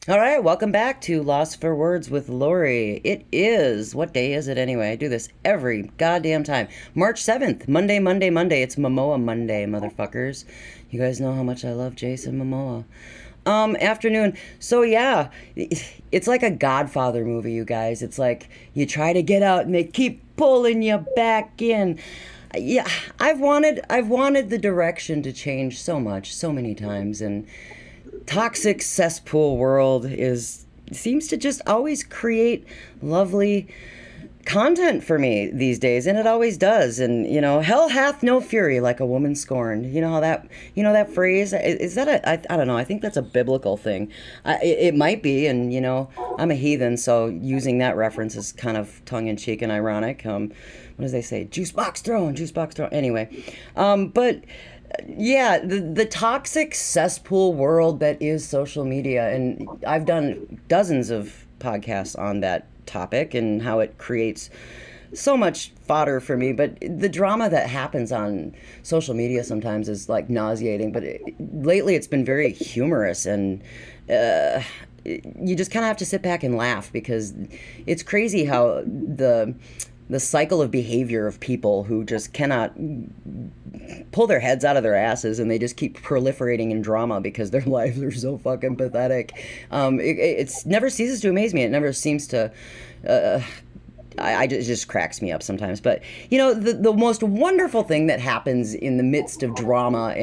All right, welcome back to Lost for Words with Lori. It is, what day is it anyway? I do this every goddamn time. March 7th, Monday, Monday, Monday. It's Momoa Monday, motherfuckers. You guys know how much I love Jason Momoa. Afternoon. So yeah, it's like a Godfather movie, you guys. It's like you try to get out and they keep pulling you back in. Yeah, I've wanted the direction to change so much, so many times, and toxic cesspool world is seems to just always create lovely content for me these days, and it always does. And hell hath no fury like a woman scorned. You know how that that phrase is that I don't know, I think that's a biblical thing. It might be, and I'm a heathen, so using that reference is kind of tongue-in-cheek and ironic. What does they say, juice box throwing, anyway. But yeah, the toxic cesspool world that is social media, and I've done dozens of podcasts on that topic and how it creates so much fodder for me. But the drama that happens on social media sometimes is like nauseating. But lately it's been very humorous, and you just kind of have to sit back and laugh, because it's crazy how the cycle of behavior of people who just cannot pull their heads out of their asses, and they just keep proliferating in drama because their lives are so fucking pathetic. It never ceases to amaze me. It never seems to. It just cracks me up sometimes. But the most wonderful thing that happens in the midst of drama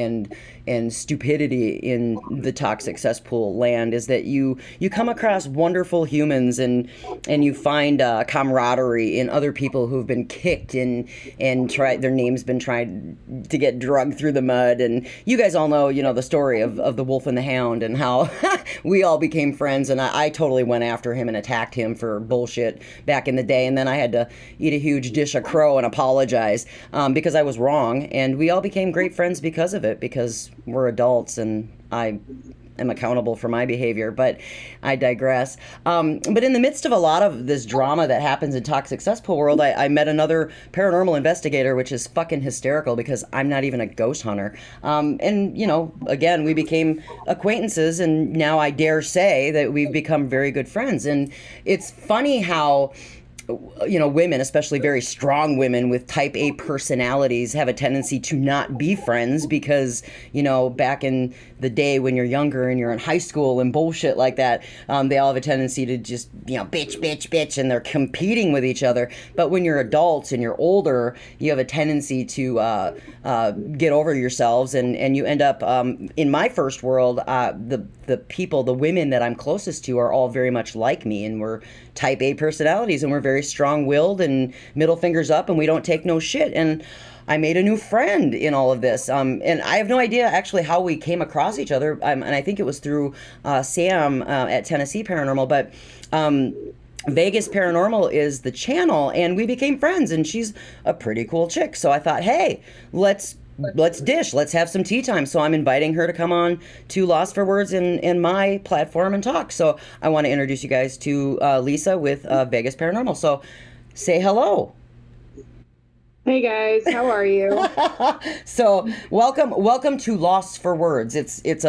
and stupidity in the toxic cesspool land is that you come across wonderful humans, and you find camaraderie in other people who've been kicked and tried, their names been tried to get dragged through the mud. And you guys all know the story of the wolf and the hound, and how we all became friends, and I totally went after him and attacked him for bullshit back in the day, and then I had to eat a huge dish of crow and apologize because I was wrong, and we all became great friends because of it, because we're adults and I am accountable for my behavior. But I digress. But in the midst of a lot of this drama that happens in toxic cesspool world, I met another paranormal investigator, which is fucking hysterical because I'm not even a ghost hunter. And again, we became acquaintances, and now I dare say that we've become very good friends. And it's funny how women, especially very strong women with type A personalities, have a tendency to not be friends because, back in the day when you're younger and you're in high school and bullshit like that, they all have a tendency to just, bitch, bitch, bitch, and they're competing with each other. But when you're adults and you're older, you have a tendency to get over yourselves, and you end up, in my first world, the women that I'm closest to are all very much like me, and we're type A personalities, and we're very strong-willed and middle fingers up, and we don't take no shit. And I made a new friend in all of this, and I have no idea actually how we came across each other, and I think it was through Sam at Tennessee Paranormal, but Vegas Paranormal is the channel, and we became friends, and she's a pretty cool chick, so I thought, hey, let's dish. Let's have some tea time. So I'm inviting her to come on to Lost for Words in my platform and talk. So I want to introduce you guys to Lisa with Vegas Paranormal. So say hello. Hey guys, how are you? So welcome to Lost for Words. It's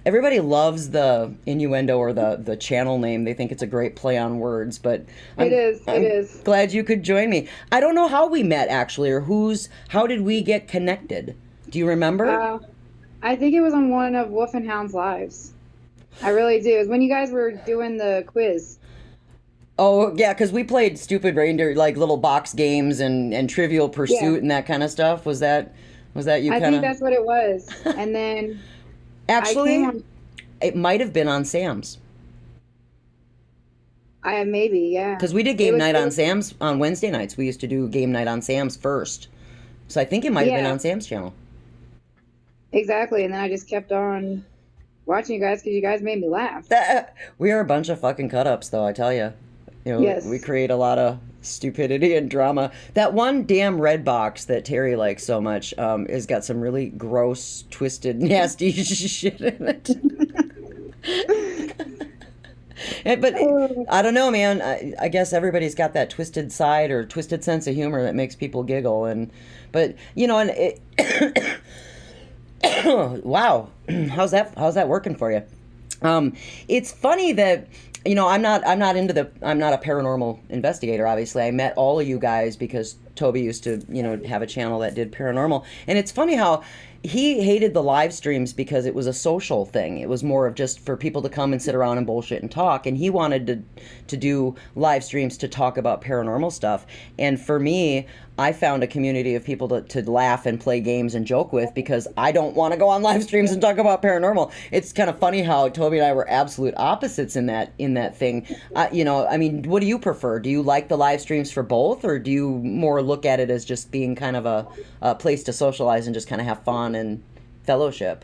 everybody loves the innuendo or the channel name. They think it's a great play on words, but It is. glad you could join me. I don't know how we met actually, or how did we get connected? Do you remember? I think it was on one of Wolf and Hound's lives. I really do. It was when you guys were doing the quiz. Oh, yeah, because we played stupid reindeer, like little box games and Trivial Pursuit Yeah, and that kind of stuff. Was that you I kind think of... that's what it was. And then I came Actually, on, it might have been on Sam's. maybe, yeah. Because we did It game was, night it on was, Sam's on Wednesday nights. We used to do game night on Sam's first. So I think it might have been yeah, on Sam's channel. exactly. And then I just kept on watching you guys because you guys made me laugh. We are a bunch of fucking cut-ups, though, I tell you. We Yes. create a lot of stupidity and drama. That one damn red box that Terry likes so much has got some really gross, twisted, nasty shit in it. But Oh, I don't know, man. I guess everybody's got that twisted side or twisted sense of humor that makes people giggle. But and wow, how's that working for you? Um, it's funny that I'm not a paranormal investigator. Obviously, I met all of you guys because Toby used to have a channel that did paranormal, and it's funny how he hated the live streams because it was a social thing. It was more of just for people to come and sit around and bullshit and talk, and he wanted to do live streams to talk about paranormal stuff. And for me, I found a community of people to laugh and play games and joke with because I don't want to go on live streams and talk about paranormal. It's kind of funny how Toby and I were absolute opposites in that thing. I mean, what do you prefer? Do you like the live streams for both, or do you more look at it as just being kind of a place to socialize and just kind of have fun and fellowship?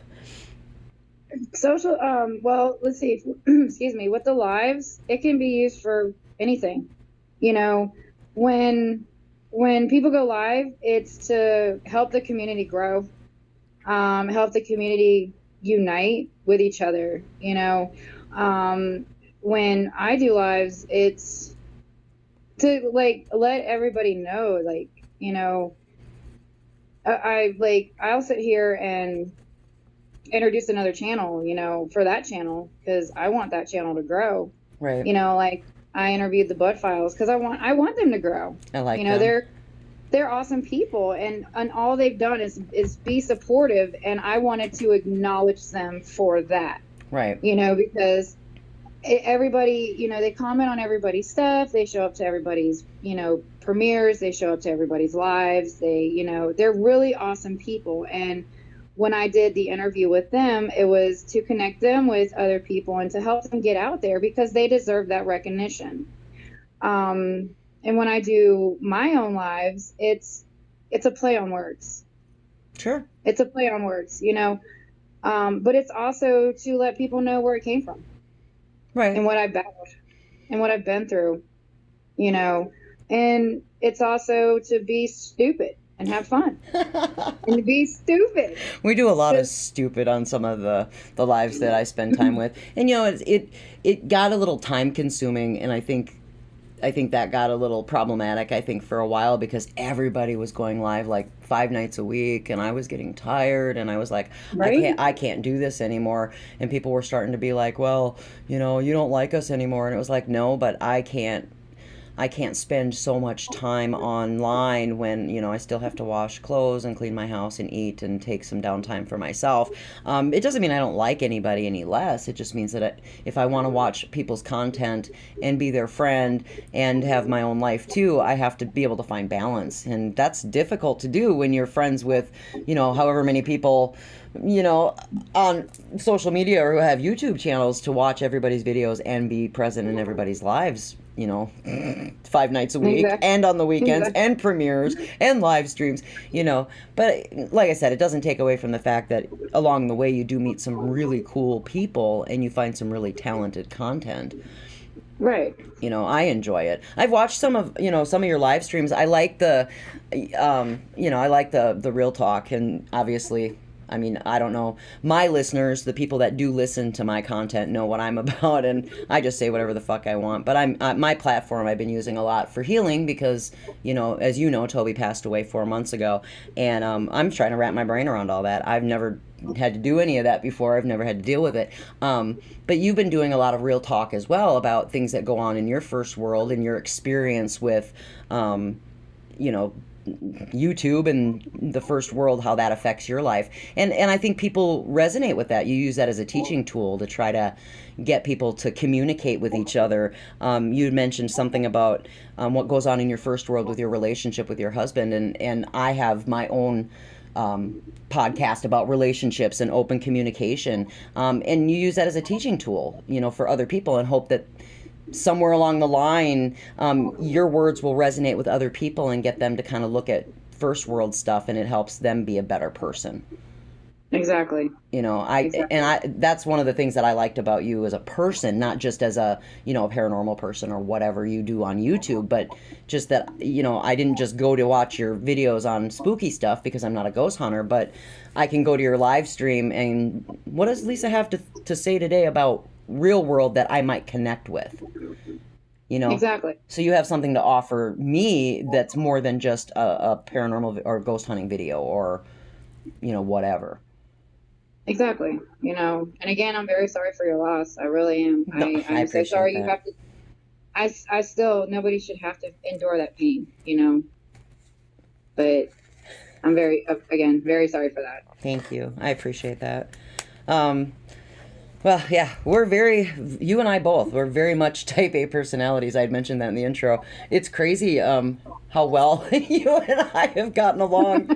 Social, well, let's see. Excuse me. With the lives, it can be used for anything. You know, when when people go live, it's to help the community grow, help the community unite with each other. When I do lives, it's to like let everybody know, like, I'll sit here and introduce another channel, for that channel because I want that channel to grow. Right. Like I interviewed the Bud Files because I want them to grow. I like them. They're awesome people, and all they've done is be supportive, and I wanted to acknowledge them for that. Right. Because everybody, they comment on everybody's stuff. They show up to everybody's, premieres. They show up to everybody's lives. They're really awesome people. And when I did the interview with them, it was to connect them with other people and to help them get out there because they deserve that recognition. And when I do my own lives, it's a play on words. Sure. It's a play on words, but it's also to let people know where it came from. Right. And what I've battled and what I've been through, and it's also to be stupid and have fun and to be stupid. We do a lot of stupid on some of the lives that I spend time with, and it got a little time consuming, and I think that got a little problematic, I think, for a while because everybody was going live like 5 nights a week, and I was getting tired, and I was like, Right? I can't do this anymore. And people were starting to be like, well, you don't like us anymore. And it was like, no, but I can't spend so much time online when, I still have to wash clothes and clean my house and eat and take some downtime for myself. It doesn't mean I don't like anybody any less. It just means that if I want to watch people's content and be their friend and have my own life too, I have to be able to find balance. And that's difficult to do when you're friends with, however many people, on social media or who have YouTube channels to watch everybody's videos and be present in everybody's lives, 5 nights a week. Exactly. And on the weekends. Exactly. And premieres and live streams, but like I said, it doesn't take away from the fact that along the way you do meet some really cool people and you find some really talented content. Right. I enjoy it. I've watched some of your live streams. I like the real talk, and obviously, I mean, I don't know. My listeners, the people that do listen to my content, know what I'm about, and I just say whatever the fuck I want. But my platform I've been using a lot for healing because, as you know, Toby passed away 4 months ago, and I'm trying to wrap my brain around all that. I've never had to do any of that before. I've never had to deal with it. But you've been doing a lot of real talk as well about things that go on in your first world and your experience with, YouTube and the first world, how that affects your life. And I think people resonate with that. You use that as a teaching tool to try to get people to communicate with each other. You mentioned something about what goes on in your first world with your relationship with your husband. And I have my own podcast about relationships and open communication. And you use that as a teaching tool, for other people, and hope that somewhere along the line, your words will resonate with other people and get them to kind of look at first world stuff, and it helps them be a better person. Exactly. That's one of the things that I liked about you as a person, not just as a paranormal person or whatever you do on YouTube, but just that, I didn't just go to watch your videos on spooky stuff because I'm not a ghost hunter, but I can go to your live stream and what does Lisa have to say today about real world that I might connect with? Exactly. So you have something to offer me that's more than just a paranormal or ghost hunting video or, whatever. Exactly. And again, I'm very sorry for your loss. I really am. No, I I'm so appreciate sorry you that. have to. I still, nobody should have to endure that pain. But I'm again, very sorry for that. Thank you. I appreciate that. Um, well, yeah, we're very, you and I both, we're very much type A personalities. I had mentioned that in the intro. It's crazy how well you and I have gotten along.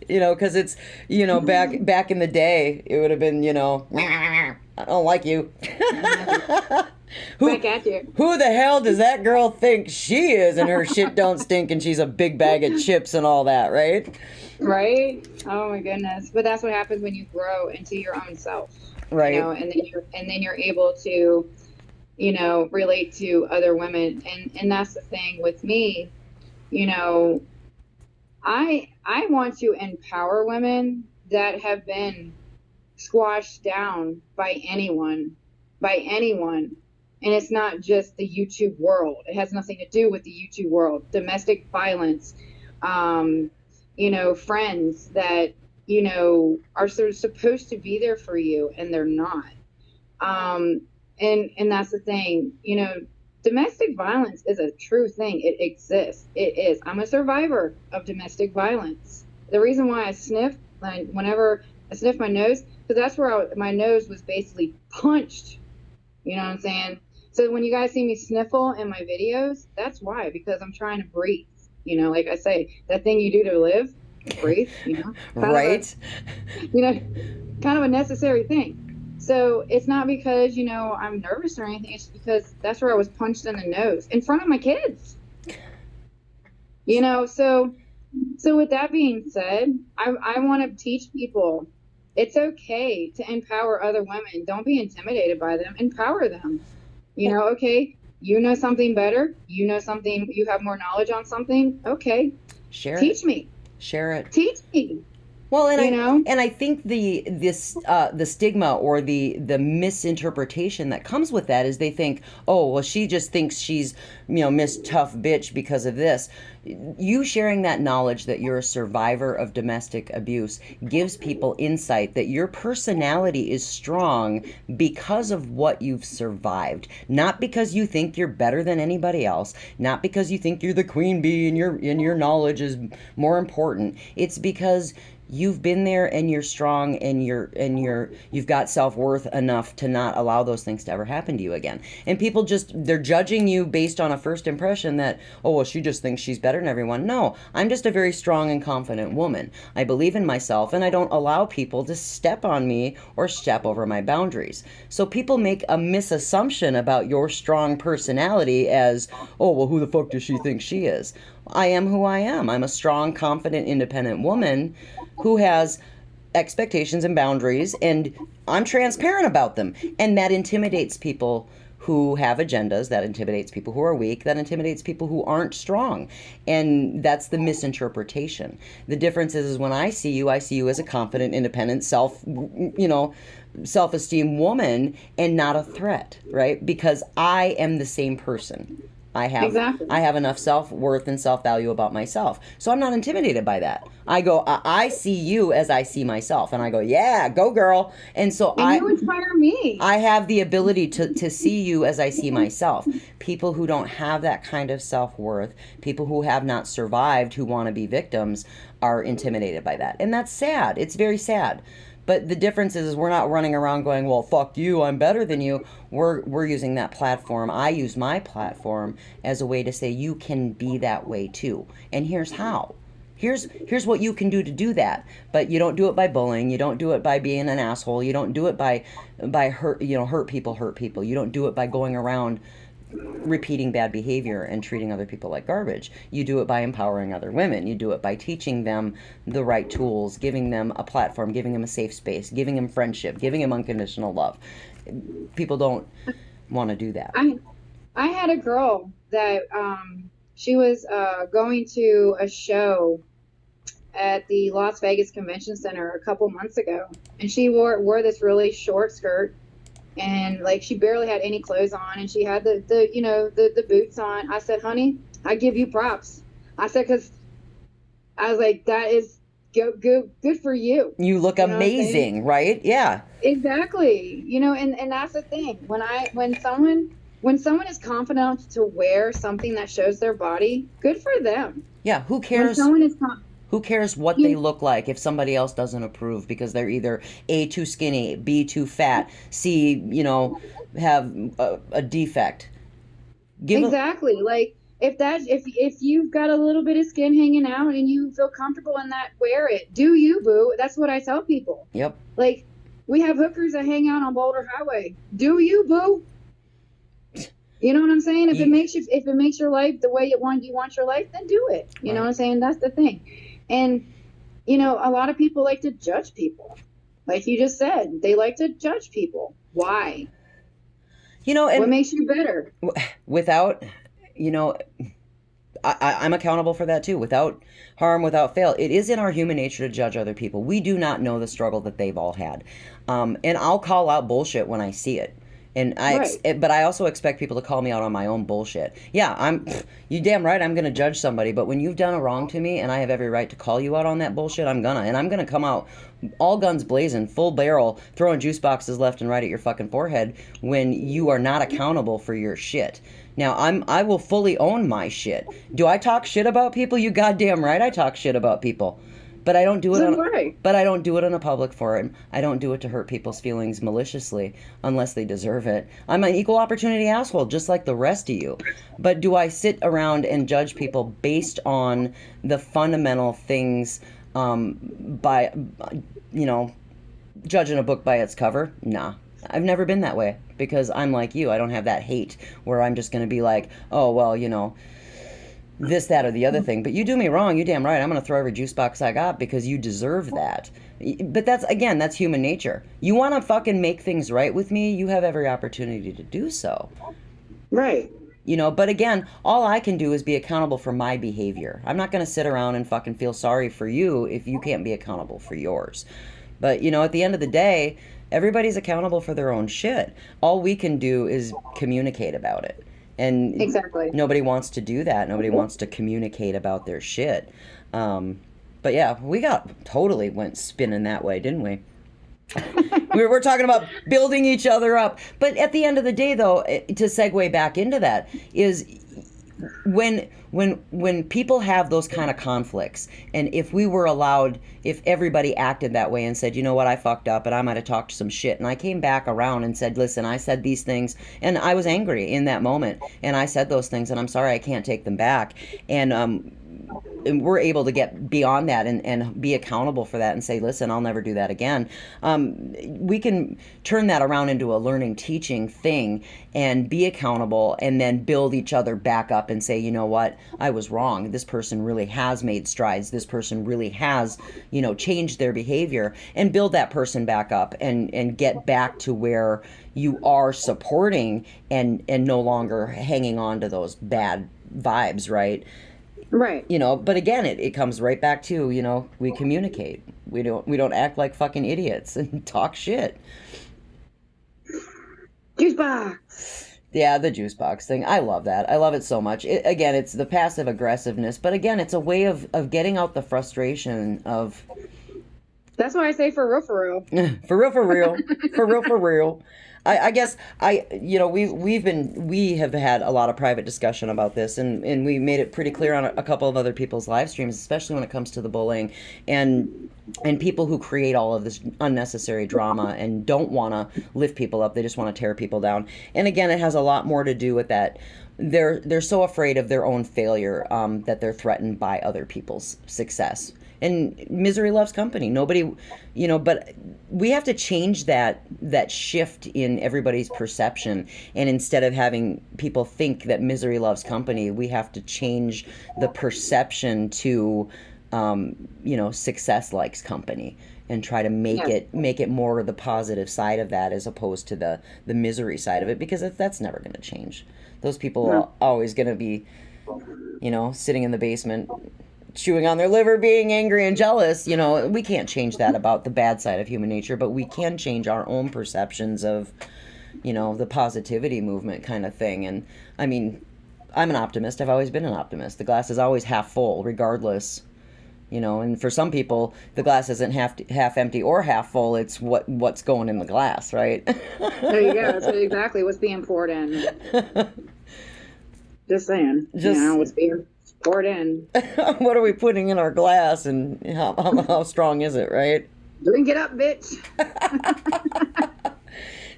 Because it's, back in the day, it would have been, I don't like you. who Back at you. who the hell does that girl think she is, and her shit don't stink, and she's a big bag of chips and all that, right? Right? Oh my goodness. But that's what happens when you grow into your own self, Right. and then you're able to, relate to other women. And that's the thing with me, you know, I want to empower women that have been squashed down by anyone. And it's not just the YouTube world. It has nothing to do with the YouTube world. Domestic violence, um, friends that, are sort of supposed to be there for you and they're not. Um, and that's the thing, domestic violence is a true thing. It exists. It is. I'm a survivor of domestic violence. The reason why I sniff, whenever I sniff my nose, because that's where my nose was basically punched. You know what I'm saying? So when you guys see me sniffle in my videos, that's why, because I'm trying to breathe. Like I say, that thing you do to live, breathe. Kind of a, Right. you know, kind of a necessary thing. So it's not because, I'm nervous or anything. It's because that's where I was punched in the nose in front of my kids. So with that being said, I want to teach people it's okay to empower other women. Don't be intimidated by them. Empower them. Well, Okay, you know something better. You know something, you have more knowledge on something. Okay, share it. teach me. Share it. Teach me. Well, and You I know? and I think the stigma or the misinterpretation that comes with that is they think, oh, well, she just thinks she's Miss Tough Bitch because of this. You sharing that knowledge that you're a survivor of domestic abuse gives people insight that your personality is strong because of what you've survived, not because you think you're better than anybody else, not because you think you're the queen bee and your knowledge is more important. It's because you've been there and you're strong and you've got self-worth enough to not allow those things to ever happen to you again. And people just, they're judging you based on a first impression that, oh, well, she just thinks she's better than everyone. No, I'm just a very strong and confident woman. I believe in myself and I don't allow people to step on me or step over my boundaries. So people make a misassumption about your strong personality as, oh, well, who the fuck does she think she is? I am who I am. I'm a strong, confident, independent woman who has expectations and boundaries, and I'm transparent about them. And that intimidates people who have agendas, that intimidates people who are weak, that intimidates people who aren't strong. And that's the misinterpretation. The difference is when I see you as a confident, independent, self-esteem woman and not a threat, right? Because I am the same person. I have Exactly. I have enough self-worth and self-value about myself. So I'm not intimidated by that. I see you as I see myself, and I go, yeah, go girl. And so And you inspire me. I have the ability to see you as I see myself. People who don't have that kind of self-worth, people who have not survived, who want to be victims, are intimidated by that. And that's sad. It's very sad. But the difference is we're not running around going, well, fuck you, I'm better than you. We're using that platform. I use my platform as a way to say you can be that way too. And here's how. Here's what you can do that. But you don't do it by bullying. You don't do it by being an asshole. You don't do it by hurt people. You don't do it by going around repeating bad behavior and treating other people like garbage. You do it by empowering other women. You do it by teaching them the right tools, giving them a platform, giving them a safe space, giving them friendship, giving them unconditional love. People don't want to do that. I had a girl that she was going to a show at the Las Vegas Convention Center a couple months ago, and she wore this really short skirt, and like she barely had any clothes on, and she had the boots on. I said, honey, I give you props. I said, because I was like, that is good for you. You look You know what I'm saying? amazing, right? Yeah. Exactly. And that's the thing. When someone is confident enough to wear something that shows their body, good for them. Yeah, When someone is con- who cares what they you look like if somebody else doesn't approve because they're either A, too skinny, B, too fat, C, have a defect. Give them. exactly, like, if you've got a little bit of skin hanging out and you feel comfortable in that, wear it. Do you, boo? That's what I tell people. Yep. Like, we have hookers that hang out on Boulder Highway. Do you, boo? You know what I'm saying? If it makes your life the way you want your life, then do it. You know Right. what I'm saying? That's the thing. And a lot of people like to judge people. Like you just said, they like to judge people. Why? What And makes you better? without, you know, I'm accountable for that too. Without harm, without fail, it is in our human nature to judge other people. We do not know the struggle that they've all had, and I'll call out bullshit when I see it. And Right. but I also expect people to call me out on my own bullshit. Yeah, you damn right. I'm gonna judge somebody, but when you've done a wrong to me, and I have every right to call you out on that bullshit, I'm gonna come out, all guns blazing, full barrel, throwing juice boxes left and right at your fucking forehead when you are not accountable for your shit. Now I will fully own my shit. Do I talk shit about people? You goddamn right I talk shit about people. But I don't do it So on do I. but I don't do it in a public forum. I don't do it to hurt people's feelings maliciously unless they deserve it. I'm an equal opportunity asshole just like the rest of you. But do I sit around and judge people based on the fundamental things by judging a book by its cover? Nah. I've never been that way because I'm like you. I don't have that hate where I'm just going to be like, "Oh, well, this, that, or the other thing." But you do me wrong, you damn right. I'm going to throw every juice box I got because you deserve that. But that's human nature. You want to fucking make things right with me, you have every opportunity to do so. Right. But again, all I can do is be accountable for my behavior. I'm not going to sit around and fucking feel sorry for you if you can't be accountable for yours. But, at the end of the day, everybody's accountable for their own shit. All we can do is communicate about it. And Exactly. nobody wants to do that. Nobody wants to communicate about their shit. But yeah, we totally went spinning that way, didn't we? We're talking about building each other up. But at the end of the day, though, to segue back into that, is when people have those kind of conflicts, and if everybody acted that way and said, you know what, I fucked up and I might have talked some shit, and I came back around and said, listen, I said these things and I was angry in that moment and I said those things and I'm sorry, I can't take them back, and we're able to get beyond that and be accountable for that and say, listen, I'll never do that again. We can turn that around into a learning, teaching thing and be accountable and then build each other back up and say, you know what, I was wrong. This person really has made strides. This person really has, changed their behavior, and build that person back up and get back to where you are supporting and no longer hanging on to those bad vibes, right? Right. But again, it comes right back to, we communicate. We don't act like fucking idiots and talk shit. Juice box. Yeah, the juice box thing. I love that. I love it so much. Again, it's the passive aggressiveness, but again, it's a way of getting out the frustration of. That's why I say for real, for real. For real, for real. For real, for real. I guess we have had a lot of private discussion about this, and we made it pretty clear on a couple of other people's live streams, especially when it comes to the bullying and people who create all of this unnecessary drama and don't want to lift people up. They just want to tear people down. And again, it has a lot more to do with that. They're so afraid of their own failure that they're threatened by other people's success. And misery loves company. Nobody, but we have to change that shift in everybody's perception. And instead of having people think that misery loves company, we have to change the perception to, success likes company, and try to make it more the positive side of that as opposed to the misery side of it, because that's never going to change. Those people are always going to be, sitting in the basement chewing on their liver, being angry and jealous. We can't change that about the bad side of human nature, but we can change our own perceptions of, the positivity movement kind of thing. And I mean, I'm an optimist. I've always been an optimist. The glass is always half full, regardless, you know. And for some people, the glass isn't half empty or half full. It's what's going in the glass, right? There you go. That's exactly what's being poured in. Just saying, Just what's being poured in. what are we putting in our glass, and how strong is it, right? Drink it up, bitch.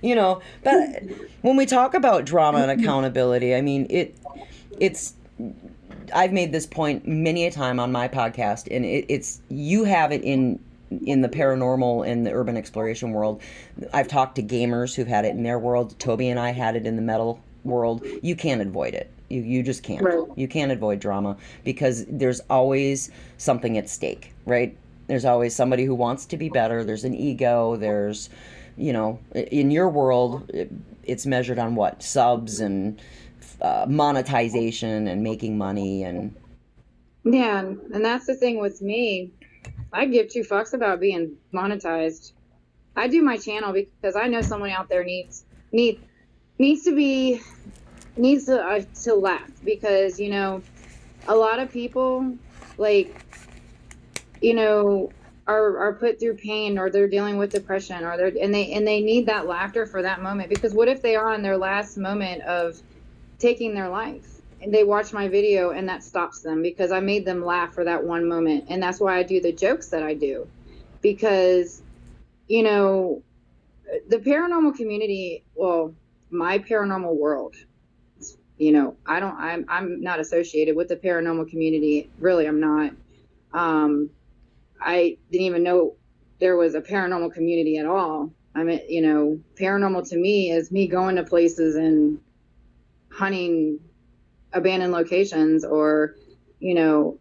You know, but when we talk about drama and accountability, I mean, it's I've made this point many a time on my podcast, and it's you have it in the paranormal and the urban exploration world. I've talked to gamers who've had it in their world. Toby and I had it in the metal world. You can't avoid it. You just can't. Right. You can't avoid drama because there's always something at stake, right? There's always somebody who wants to be better. There's an ego. There's, you know, in your world, it's measured on what? Subs and monetization and making money and... Yeah, and that's the thing with me. I give two fucks about being monetized. I do my channel because I know someone out there needs to laugh, because, you know, a lot of people, like, you know, are put through pain, or they're dealing with depression, or they need that laughter for that moment. Because what if they are on their last moment of taking their life, and they watch my video and that stops them because I made them laugh for that one moment? And that's why I do the jokes that I do, because, you know, the paranormal community, well, my paranormal world, you know, I'm not associated with the paranormal community. Really, I'm not. I didn't even know there was a paranormal community at all. I mean, you know, paranormal to me is me going to places and hunting abandoned locations, or, you know,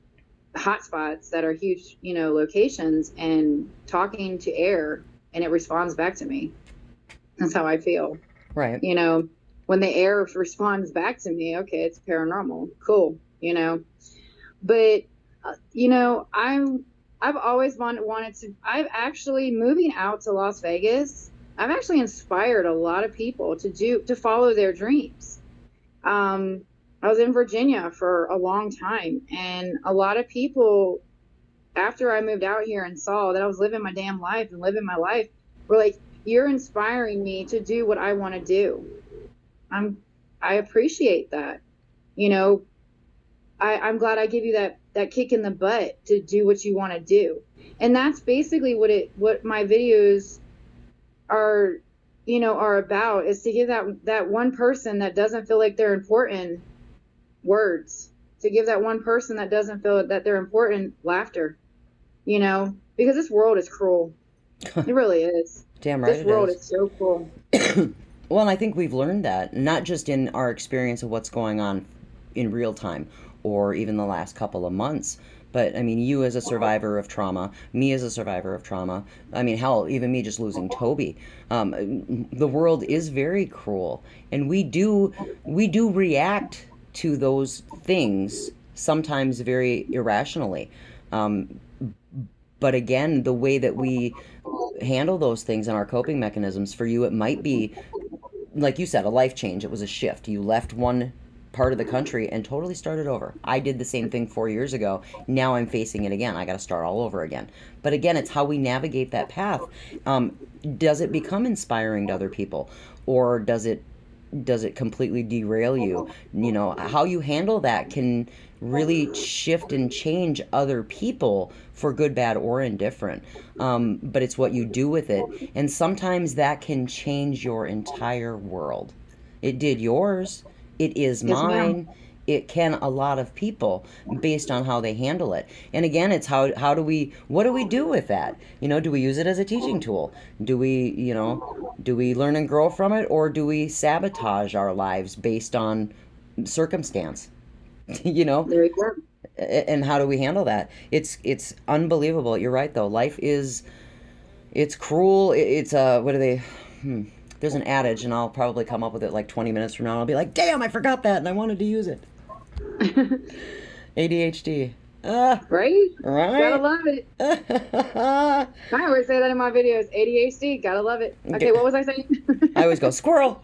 hotspots that are huge, you know, locations, and talking to air, and it responds back to me. That's how I feel. Right. You know, when the air responds back to me, okay, it's paranormal. Cool. You know, but, you know, I've always wanted to, I've actually, moving out to Las Vegas, I've actually inspired a lot of people to follow their dreams. I was in Virginia for a long time, and a lot of people, after I moved out here and saw that I was living my damn life and living my life, were like, you're inspiring me to do what I want to do. I appreciate that. You know, I'm glad I give you that kick in the butt to do what you want to do. And that's basically what my videos are, you know, are about, is to give that one person that doesn't feel like they're important words, to give that one person that doesn't feel that they're important laughter, you know, because this world is cruel. It really is. Damn right. This world is so cruel. Well, and I think we've learned that, not just in our experience of what's going on in real time, or even the last couple of months, but I mean, you as a survivor of trauma, me as a survivor of trauma, I mean, hell, even me just losing Toby. The world is very cruel, and we do react to those things sometimes very irrationally. But again, the way that we handle those things and our coping mechanisms, for you, it might be, like you said, a life change. It was a shift. You left one part of the country and totally started over. I did the same thing 4 years ago. Now I'm facing it again. I got to start all over again. But again, it's how we navigate that path. Does it become inspiring to other people, or does it completely derail you? You know, how you handle that can really shift and change other people for good, bad, or indifferent. But it's what you do with it. And sometimes that can change your entire world. It did yours. It is Yes, mine. ma'am. It can a lot of people, based on how they handle it. And again, it's what do we do with that? You know, do we use it as a teaching tool? Do we learn and grow from it, or do we sabotage our lives based on circumstance? You know? There you go. And how do we handle that? It's unbelievable. You're right, though. Life is, it's cruel. It's what are they? There's an adage, and I'll probably come up with it like 20 minutes from now. I'll be like, damn, I forgot that, and I wanted to use it. ADHD. Right? Right? Gotta love it. I always say that in my videos. ADHD, gotta love it. Okay, what was I saying? I always go, squirrel.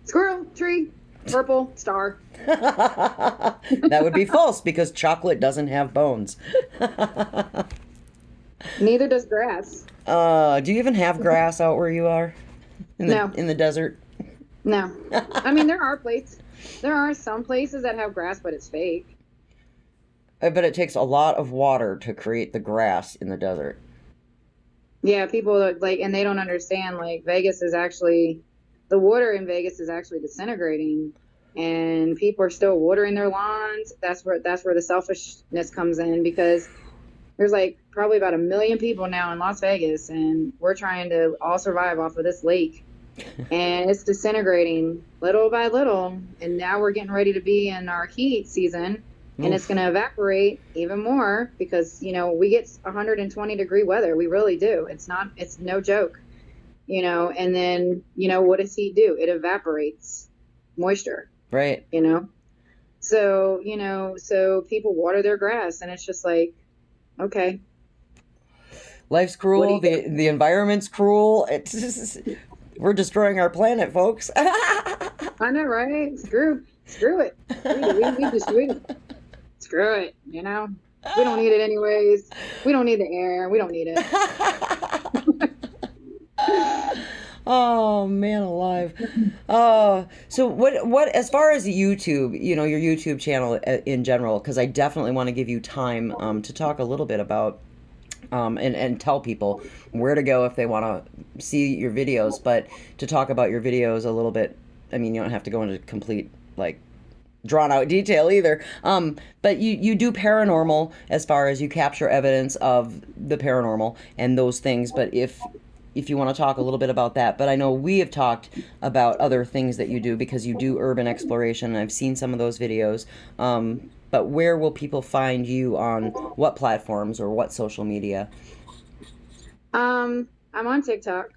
Squirrel, tree. Purple star. That would be false because chocolate doesn't have bones. Neither does grass. Do you even have grass out where you are No, in the desert? no. I mean, there are some places that have grass, but it's fake. I bet it takes a lot of water to create the grass in the desert. Yeah, people are like, and they don't understand. Like, Vegas is actually, the water in Vegas is actually disintegrating, and people are still watering their lawns. That's where the selfishness comes in, because there's like probably about 1 million people now in Las Vegas, and we're trying to all survive off of this lake, and it's disintegrating little by little. And now we're getting ready to be in our heat season, and it's Oof. going to evaporate even more because, we get 120-degree weather. We really do. It's no joke, and then, what does heat do? It evaporates moisture, Right. you know? So, so people water their grass, and it's just like, okay, Life's what do cruel. you do? The environment's cruel. We're destroying our planet, folks. I know, right? Screw it. We screw it. We don't need it anyways. We don't need the air. We don't need it. Oh man, alive. So what as far as YouTube, your YouTube channel in general, because I definitely want to give you time to talk a little bit about and tell people where to go if they want to see your videos, but to talk about your videos a little bit. I mean, you don't have to go into complete like drawn out detail either. But you do paranormal as far as you capture evidence of the paranormal and those things. But if you want to talk a little bit about that, but I know we have talked about other things that you do because you do urban exploration. And I've seen some of those videos. But where will people find you on what platforms or what social media? I'm on TikTok.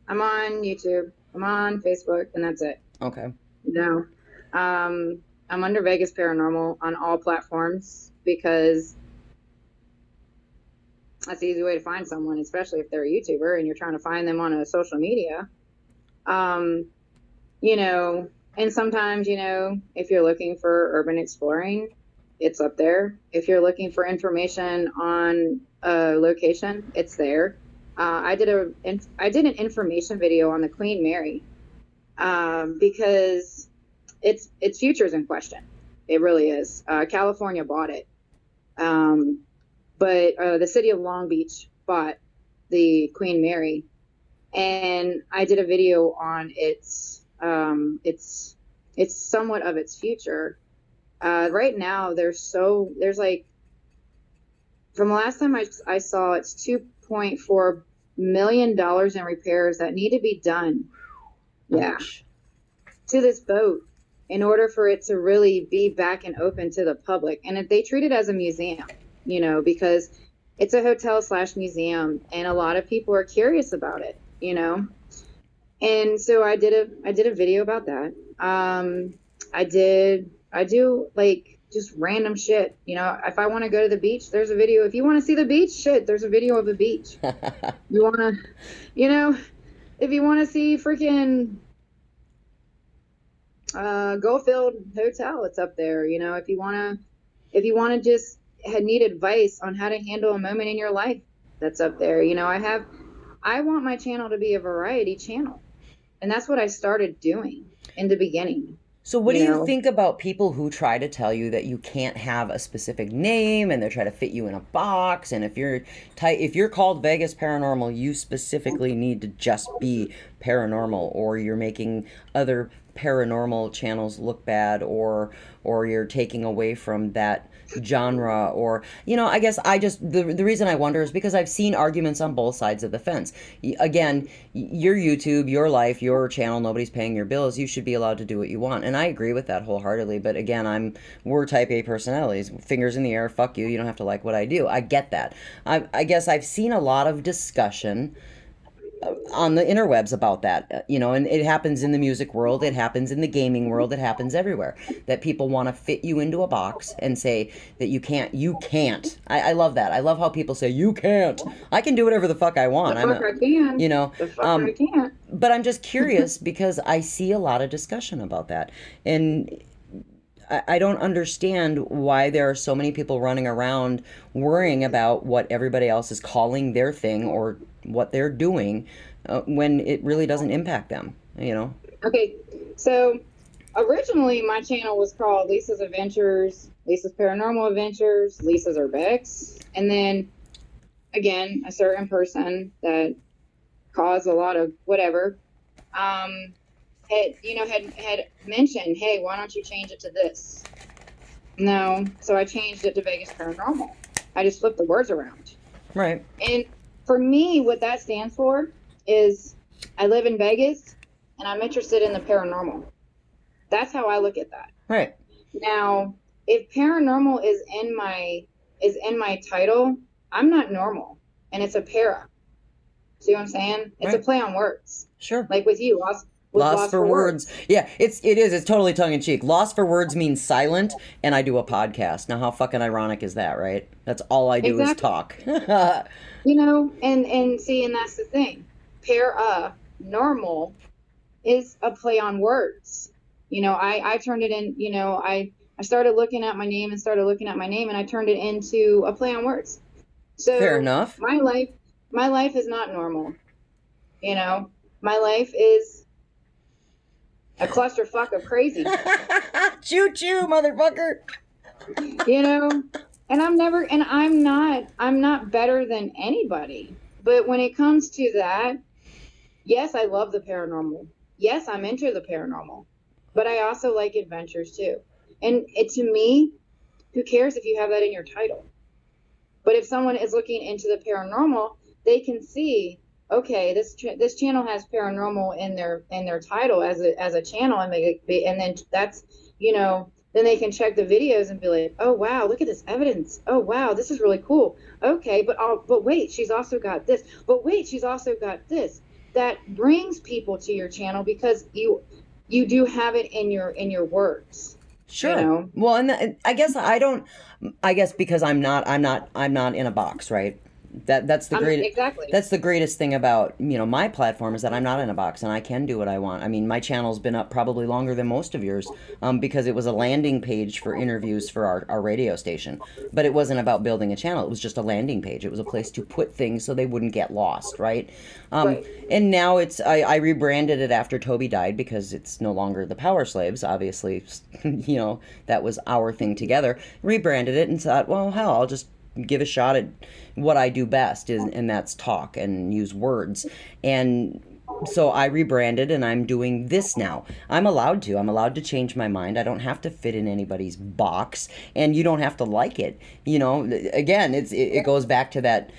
I'm on YouTube. I'm on Facebook, and that's it. Okay. No. I'm under Vegas Paranormal on all platforms because that's the easy way to find someone, especially if they're a YouTuber and you're trying to find them on a social media. Um, and sometimes, if you're looking for urban exploring, it's up there. If you're looking for information on a location, it's there. I did an information video on the Queen Mary, because its future's in question. It really is. California bought it. But the city of Long Beach bought the Queen Mary, and I did a video on it's somewhat of its future. Right now, there's like, from the last time I saw, it's $2.4 million in repairs that need to be done. Yeah, Ouch. to this boat in order for it to really be back and open to the public. And if they treat it as a museum, because it's a hotel slash museum, and a lot of people are curious about it. And so I did a video about that. I do like just random shit. If I want to go to the beach, there's a video. If you want to see the beach, shit, there's a video of the beach. You want to, if you want to see freaking Goldfield Hotel, it's up there. If you want to just need advice on how to handle a moment in your life, that's up there. I want my channel to be a variety channel, and that's what I started doing in the beginning. So what do You you know, think about people who try to tell you that you can't have a specific name and they try to fit you in a box, and if you're called Vegas Paranormal, you specifically need to just be paranormal, or you're making other paranormal channels look bad, or you're taking away from that genre, or I guess the reason I wonder is because I've seen arguments on both sides of the fence. Again, your YouTube, your life, your channel, nobody's paying your bills, you should be allowed to do what you want, and I agree with that wholeheartedly. But again, we're type A personalities, fingers in the air, fuck you, you don't have to like what I do. I get that. I guess I've seen a lot of discussion on the interwebs about that, and it happens in the music world, it happens in the gaming world, it happens everywhere, that people want to fit you into a box and say that you can't. I love that. I love how people say, you can't. I can do whatever the fuck I The want. fuck I can. You know, The fuck I can't. but I'm just curious because I see a lot of discussion about that. And I don't understand why there are so many people running around worrying about what everybody else is calling their thing or what they're doing when it really doesn't impact them. Okay, so originally my channel was called Lisa's Adventures, Lisa's Paranormal Adventures, Lisa's Urbex, and then again a certain person that caused a lot of whatever had mentioned, hey, why don't you change it to this? No, so I changed it to Vegas Paranormal. I just flipped the words around. Right. And for me, what that stands for is I live in Vegas and I'm interested in the paranormal. That's how I look at that. Right. Now, if paranormal is in my title, I'm not normal, and it's a para. See what I'm saying? It's Right. a play on words. Sure. Like with you, Lost for words. Yeah, it is. It's totally tongue in cheek. Lost for words means silent, and I do a podcast. Now, how fucking ironic is that, right? That's all I do is talk. And see, and that's the thing. Normal is a play on words. I turned it in. I started looking at my name and I turned it into a play on words. So Fair enough. My life is not normal. My life is a clusterfuck of crazy. Choo choo, motherfucker. And I'm not better than anybody. But when it comes to that, yes, I love the paranormal. Yes, I'm into the paranormal. But I also like adventures too. And to me, who cares if you have that in your title? But if someone is looking into the paranormal, they can see, okay, this channel has paranormal in their title as a channel, and then that's then they can check the videos and be like, oh wow, look at this evidence. Oh wow, this is really cool. Okay, but wait, she's also got this. But wait, she's also got this. That brings people to your channel because you do have it in your words. Sure. Well, and I guess because I'm not in a box, right? That's the greatest. Exactly. That's the greatest thing about my platform is that I'm not in a box and I can do what I want. I mean, my channel's been up probably longer than most of yours, because it was a landing page for interviews for our radio station, but it wasn't about building a channel. It was just a landing page. It was a place to put things so they wouldn't get lost, right? Right. And now I rebranded it after Toby died because it's no longer the Power Slaves. Obviously, that was our thing together. Rebranded it and thought, well, hell, I'll just give a shot at what I do best, and that's talk and use words. And so I rebranded and I'm doing this now. I'm allowed to change my mind. I don't have to fit in anybody's box, and you don't have to like it. Again, it goes back to that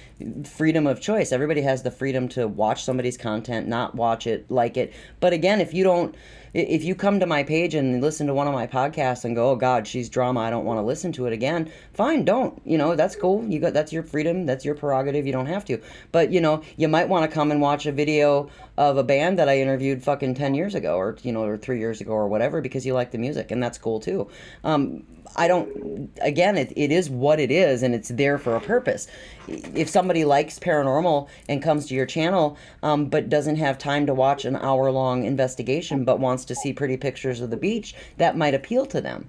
freedom of choice. Everybody has the freedom to watch somebody's content, not watch it, like it. But again, if you come to my page and listen to one of my podcasts and go, oh God, she's drama, I don't want to listen to it again, fine, don't. That's cool. That's your freedom, that's your prerogative, you don't have to. But you might want to come and watch a video of a band that I interviewed fucking 10 years ago or 3 years ago or whatever because you like the music, and that's cool too. It is what it is, and it's there for a purpose. If somebody likes paranormal and comes to your channel, but doesn't have time to watch an hour-long investigation, but wants to see pretty pictures of the beach, that might appeal to them.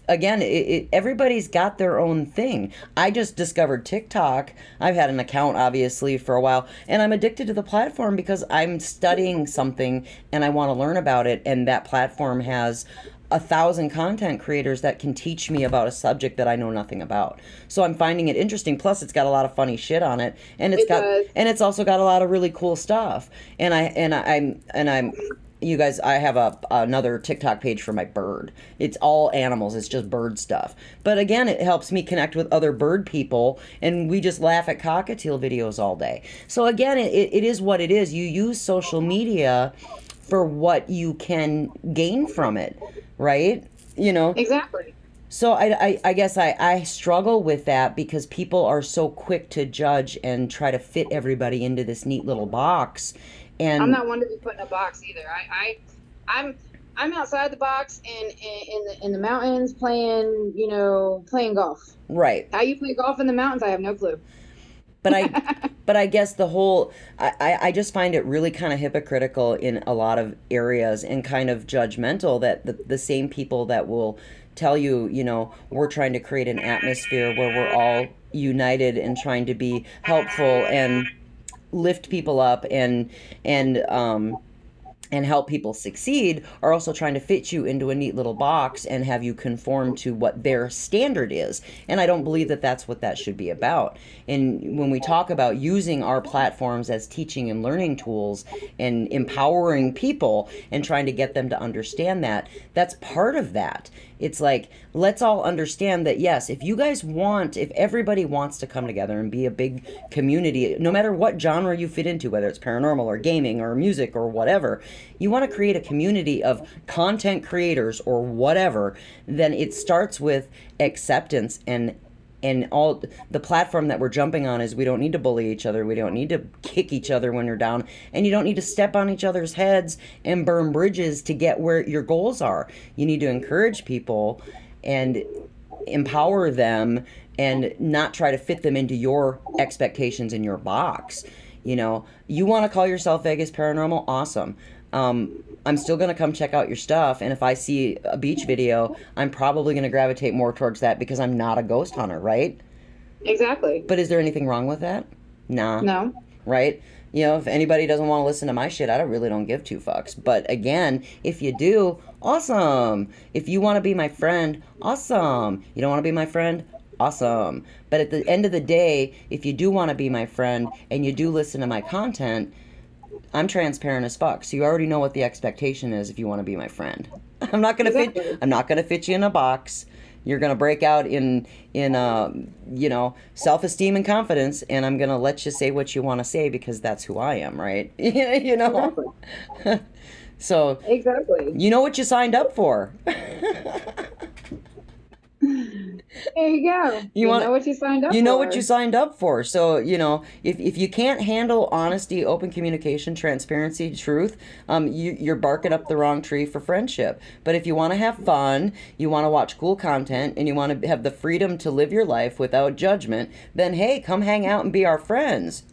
Everybody's got their own thing. I just discovered TikTok. I've had an account, obviously, for a while, and I'm addicted to the platform because I'm studying something and I want to learn about it, and that platform has 1,000 content creators that can teach me about a subject that I know nothing about. So I'm finding it interesting. Plus, it's got a lot of funny shit on it, and it's also got a lot of really cool stuff. And I'm you guys, I have another TikTok page for my bird. It's all animals. It's just bird stuff. But again, it helps me connect with other bird people, and we just laugh at cockatiel videos all day. So again, it is what it is. You use social media for what you can gain from it, right? Exactly. So I guess I struggle with that because people are so quick to judge and try to fit everybody into this neat little box. I'm And not one to be put in a box either. I'm I'm outside the box and in the mountains playing, playing golf. right. How you play golf in the mountains, I have no clue. But I guess the whole I just find it really kind of hypocritical in a lot of areas and kind of judgmental that the same people that will tell you, we're trying to create an atmosphere where we're all united and trying to be helpful and lift people up and help people succeed are also trying to fit you into a neat little box and have you conform to what their standard is. And I don't believe that that's what that should be about. And when we talk about using our platforms as teaching and learning tools and empowering people and trying to get them to understand that, that's part of that. It's like, let's all understand that, yes, if everybody wants to come together and be a big community, no matter what genre you fit into, whether it's paranormal or gaming or music or whatever, you want to create a community of content creators or whatever, then it starts with acceptance and all the platform that we're jumping on is we don't need to bully each other. We don't need to kick each other when you're down. And you don't need to step on each other's heads and burn bridges to get where your goals are. You need to encourage people and empower them and not try to fit them into your expectations in your box. You want to call yourself Vegas Paranormal? Awesome. I'm still going to come check out your stuff. And if I see a beach video, I'm probably going to gravitate more towards that because I'm not a ghost hunter, right? Exactly. But is there anything wrong with that? Nah. No. Right? If anybody doesn't want to listen to my shit, I really don't give two fucks. But again, if you do, awesome. If you want to be my friend, awesome. You don't want to be my friend? Awesome. But at the end of the day, if you do want to be my friend and you do listen to my content, I'm transparent as fuck, so you already know what the expectation is if you want to be my friend. I'm not gonna fit you in a box. You're gonna break out in self-esteem and confidence, and I'm gonna let you say what you want to say because that's who I am, right? Exactly. So exactly. You know what you signed up for. There you go. You know what you signed up for. You know what you signed up for. So, if you can't handle honesty, open communication, transparency, truth, you're barking up the wrong tree for friendship. But if you want to have fun, you want to watch cool content, and you want to have the freedom to live your life without judgment, then hey, come hang out and be our friends.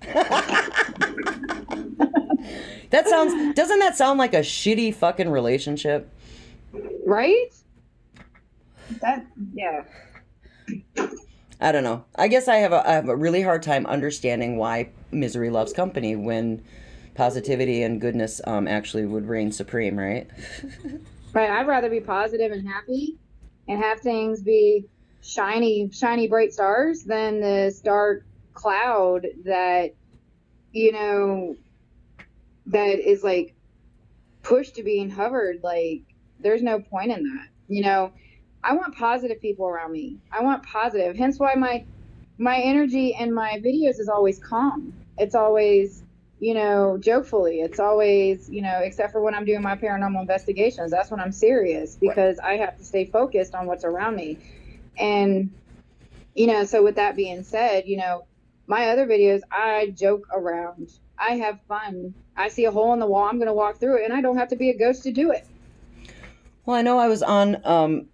Doesn't that sound like a shitty fucking relationship? Right? Yeah. I don't know. I guess I have a really hard time understanding why misery loves company when positivity and goodness actually would reign supreme, right? Right. I'd rather be positive and happy and have things be shiny, bright stars than this dark cloud that, that is like pushed to being hovered. Like, there's no point in that, I want positive people around me. I want positive. Hence why my energy and my videos is always calm. It's always, jokefully. It's always, except for when I'm doing my paranormal investigations. That's when I'm serious because I have to stay focused on what's around me. And, so with that being said, my other videos, I joke around. I have fun. I see a hole in the wall. I'm going to walk through it, and I don't have to be a ghost to do it. Well, I know I was on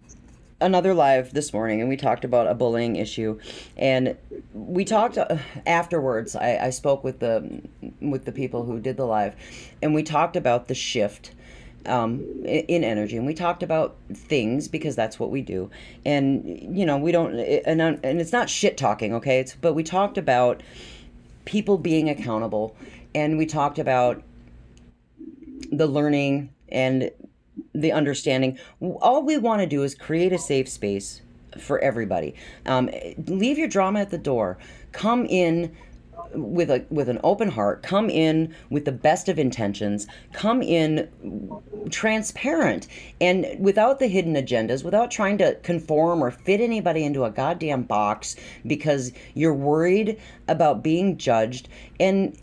another live this morning and we talked about a bullying issue, and we talked afterwards. I spoke with the people who did the live, and we talked about the shift in energy, and we talked about things because that's what we do, and we don't, and it's not shit talking, okay, but we talked about people being accountable, and we talked about the learning and the understanding. All we want to do is create a safe space for everybody. Leave your drama at the door. Come in with an open heart. Come in with the best of intentions. Come in transparent and without the hidden agendas, without trying to conform or fit anybody into a goddamn box because you're worried about being judged. And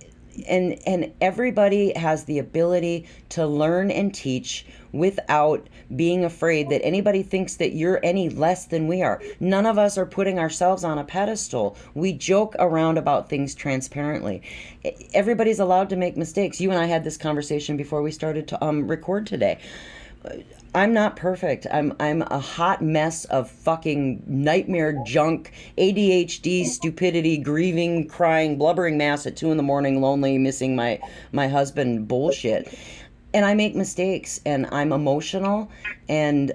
and everybody has the ability to learn and teach without being afraid that anybody thinks that you're any less than we are. None of us are putting ourselves on a pedestal. We joke around about things transparently. Everybody's allowed to make mistakes. You and I had this conversation before we started to record today. I'm not perfect. I'm a hot mess of fucking nightmare junk, ADHD, stupidity, grieving, crying, blubbering mass at 2 a.m, lonely, missing my husband bullshit. And I make mistakes, and I'm emotional, and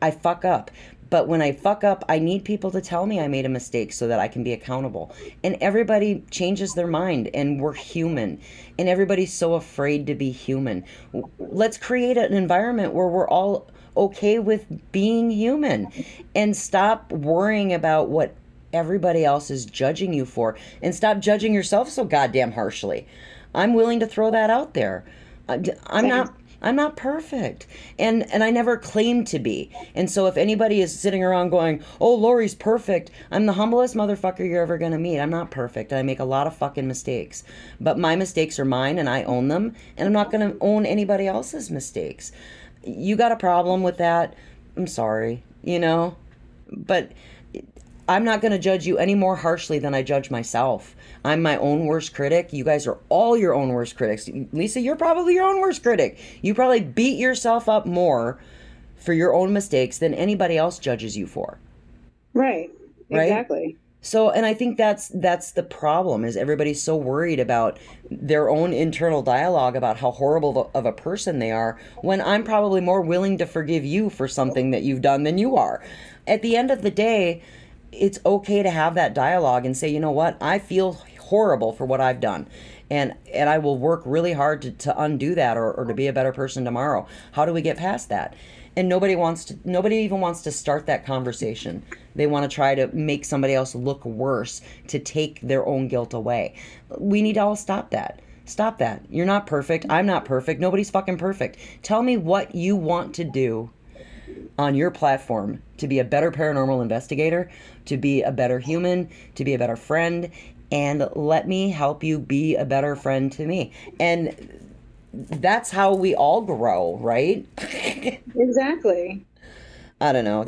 I fuck up. But when I fuck up, I need people to tell me I made a mistake so that I can be accountable. And everybody changes their mind, and we're human. And everybody's so afraid to be human. Let's create an environment where we're all okay with being human, and stop worrying about what everybody else is judging you for, and stop judging yourself so goddamn harshly. I'm willing to throw that out there. I'm not perfect, and I never claimed to be. And so if anybody is sitting around going, "Oh, Lori's perfect," I'm the humblest motherfucker you're ever gonna meet. I'm not perfect. I make a lot of fucking mistakes, but my mistakes are mine, and I own them. And I'm not gonna own anybody else's mistakes. You got a problem with that? I'm sorry, but I'm not going to judge you any more harshly than I judge myself. I'm my own worst critic. You guys are all your own worst critics. Lisa, you're probably your own worst critic. You probably beat yourself up more for your own mistakes than anybody else judges you for. Right. Exactly. So, and I think that's the problem, is everybody's so worried about their own internal dialogue about how horrible of a person they are, when I'm probably more willing to forgive you for something that you've done than you are. At the end of the day, it's okay to have that dialogue and say, you know what, I feel horrible for what I've done. And I will work really hard to undo that, or to be a better person tomorrow. How do we get past that? And nobody even wants to start that conversation. They want to try to make somebody else look worse to take their own guilt away. We need to all stop that. Stop that. You're not perfect. I'm not perfect. Nobody's fucking perfect. Tell me what you want to do on your platform to be a better paranormal investigator, to be a better human, to be a better friend, and let me help you be a better friend to me. And that's how we all grow, right? Exactly. I don't know.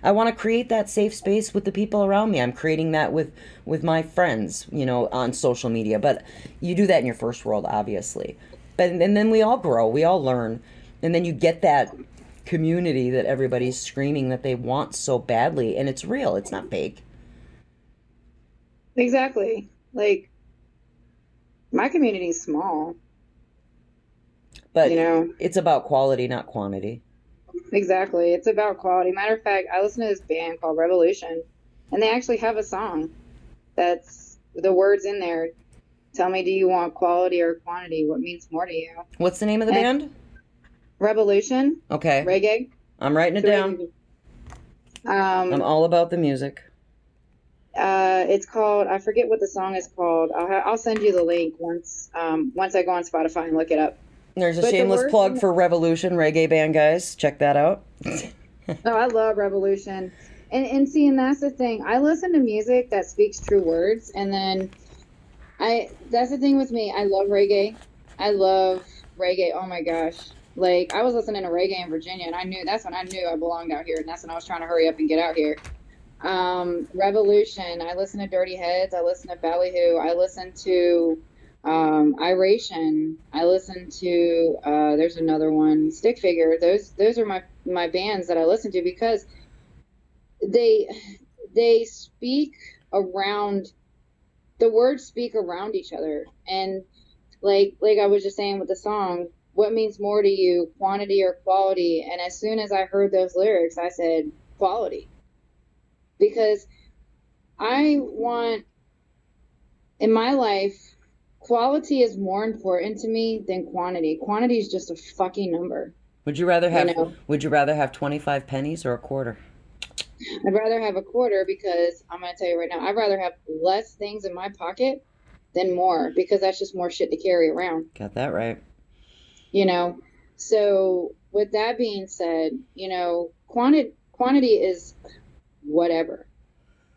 I want to create that safe space with the people around me. I'm creating that with my friends, on social media. But you do that in your first world, obviously. And then we all grow, we all learn, and then you get that community that everybody's screaming that they want so badly, and it's real. It's not fake. Exactly. Like, my community is small, but it's about quality, not quantity. Exactly. It's about quality. Matter of fact, I listen to this band called Revolution, and they actually have a song that's the words in there. Tell me, do you want quality or quantity? What means more to you? What's the name of the band? Revolution. Okay. Reggae. I'm writing it down. I'm all about the music. It's called, I forget what the song is called. I'll send you the link once I go on Spotify and look it up. There's a shameless plug for Revolution, reggae band, guys. Check that out. Oh, I love Revolution. And see, and that's the thing. I listen to music that speaks true words, and then that's the thing with me. I love reggae. I love reggae. Oh my gosh. Like, I was listening to reggae in Virginia, and that's when I knew I belonged out here, and that's when I was trying to hurry up and get out here. Revolution. I listen to Dirty Heads. I listen to Ballyhoo. I listen to Iration. I listen to there's another one, Stick Figure. Those are my bands that I listen to, because they speak around, the words speak around each other. And like I was just saying with the song, what means more to you, quantity or quality? And as soon as I heard those lyrics, I said quality, because I want, in my life, quality is more important to me than quantity. Quantity is just a fucking number. Would you rather have 25 pennies or a quarter? I'd rather have a quarter, because I'm going to tell you right now, I'd rather have less things in my pocket than more, because that's just more shit to carry around. Got that right. So with that being said, quantity is whatever,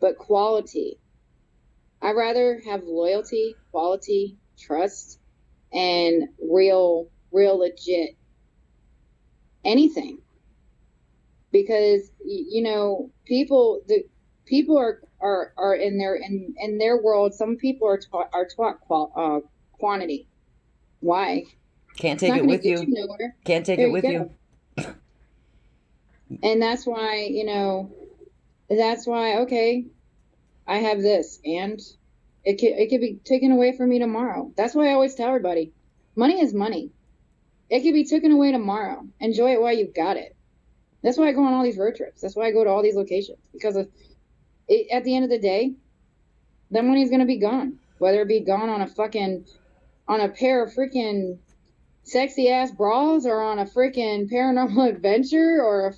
but quality, I'd rather have loyalty, quality, trust, and real legit anything. Because people are in their world. Some people are taught quantity. Why? Can't It's take not it going to with get you. you nowhere. Can't take There it you with you. go. And that's why, okay, I have this, and it could be taken away from me tomorrow. That's why I always tell everybody, money is money. It could be taken away tomorrow. Enjoy it while you've got it. That's why I go on all these road trips. That's why I go to all these locations, because at the end of the day, that money is going to be gone. Whether it be gone on a pair of freaking sexy ass bras, or on a freaking paranormal adventure, or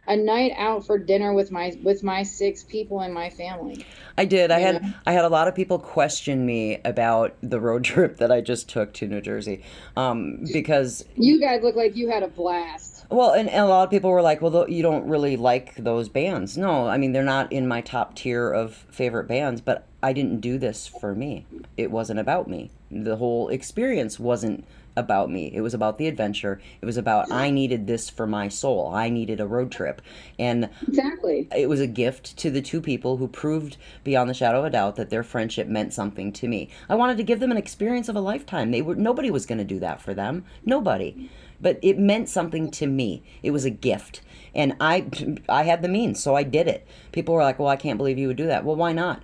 a night out for dinner with my 6 people in my family. I did. You know, I had a lot of people question me about the road trip that I just took to New Jersey, because you guys look like you had a blast. well, and a lot of people were like, "Well, you don't really like those bands." No, I mean they're not in my top tier of favorite bands, but I didn't do this for me. It wasn't about me. The whole experience wasn't about me. It was about the adventure. It was about I needed this for my soul. I needed a road trip, and Exactly. it was a gift to the 2 people who proved beyond the shadow of a doubt that their friendship meant something to me. I wanted to give them an experience of a lifetime. Nobody was going to do that for them. Nobody. But it meant something to me. It was a gift. And I had the means, so I did it. People were like, "Well, I can't believe you would do that." Well, why not?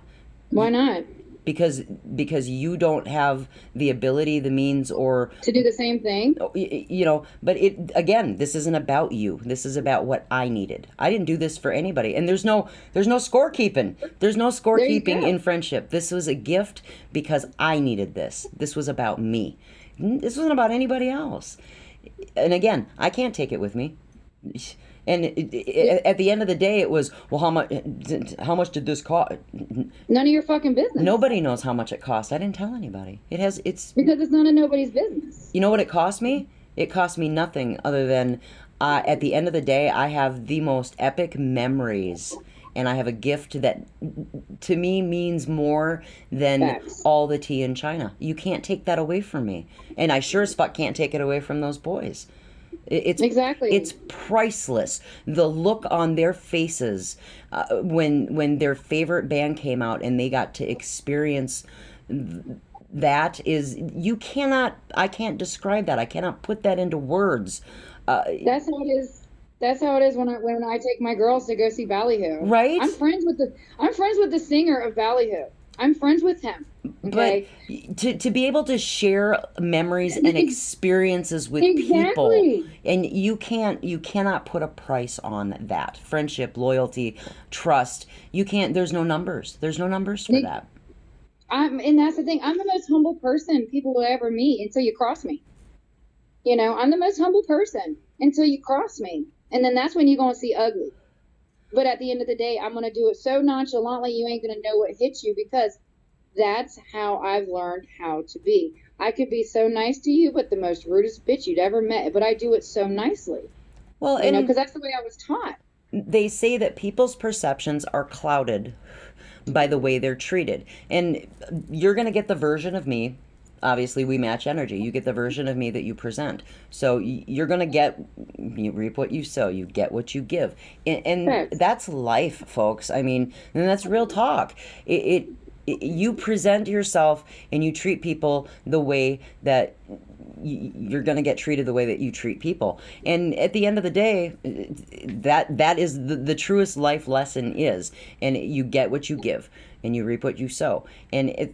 Why not? Because you don't have the ability, the means, or To do the same thing? but it again, this isn't about you. This is about what I needed. I didn't do this for anybody, and there's no scorekeeping. There's no There you scorekeeping go. in friendship. This was a gift because I needed this. This was about me. This wasn't about anybody else. And again, I can't take it with me. And at the end of the day, it was, well, how much did this cost? None of your fucking business. Nobody knows how much it cost. I didn't tell anybody. It's Because it's none of nobody's business. You know what it cost me? It cost me nothing other than at the end of the day, I have the most epic memories. And I have a gift that to me means more than Facts. all the tea in China. You can't take that away from me. And I sure as fuck can't take it away from those boys. Exactly. It's priceless. The look on their faces when their favorite band came out and they got to experience that is I can't describe that. I cannot put that into words. That's how it is. That's how it is when I take my girls to go see Ballyhoo. Right? I'm friends with the singer of Ballyhoo. I'm friends with him. Okay. But to be able to share memories and experiences with Exactly. people, and you cannot put a price on that. Friendship, loyalty, trust. You can't. There's no numbers. There's no numbers for that. And that's the thing. I'm the most humble person people will ever meet until you cross me. I'm the most humble person until you cross me. And then that's when you're going to see ugly. But at the end of the day, I'm going to do it so nonchalantly, you ain't going to know what hits you, because that's how I've learned how to be. I could be so nice to you, but the most rudest bitch you'd ever met, but I do it so nicely. Well, because that's the way I was taught. They say that people's perceptions are clouded by the way they're treated. And you're going to get the version of me. Obviously, we match energy. You get the version of me that you present. So you're going to you reap what you sow. You get what you give. And that's life, folks. I mean, and that's real talk. You present yourself and you treat people the way that you're going to get treated the way that you treat people. And at the end of the day, that is the truest life lesson is. And you get what you give and you reap what you sow. And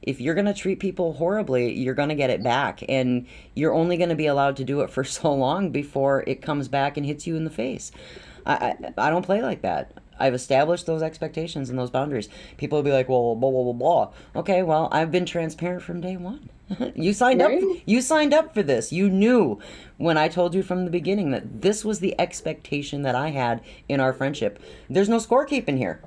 if you're going to treat people horribly, you're going to get it back. And you're only going to be allowed to do it for so long before it comes back and hits you in the face. I don't play like that. I've established those expectations and those boundaries. People will be like, well, blah, blah, blah, blah. Okay, well, I've been transparent from day one. You signed up. You signed up for this. You knew when I told you from the beginning that this was the expectation that I had in our friendship. There's no scorekeeping here.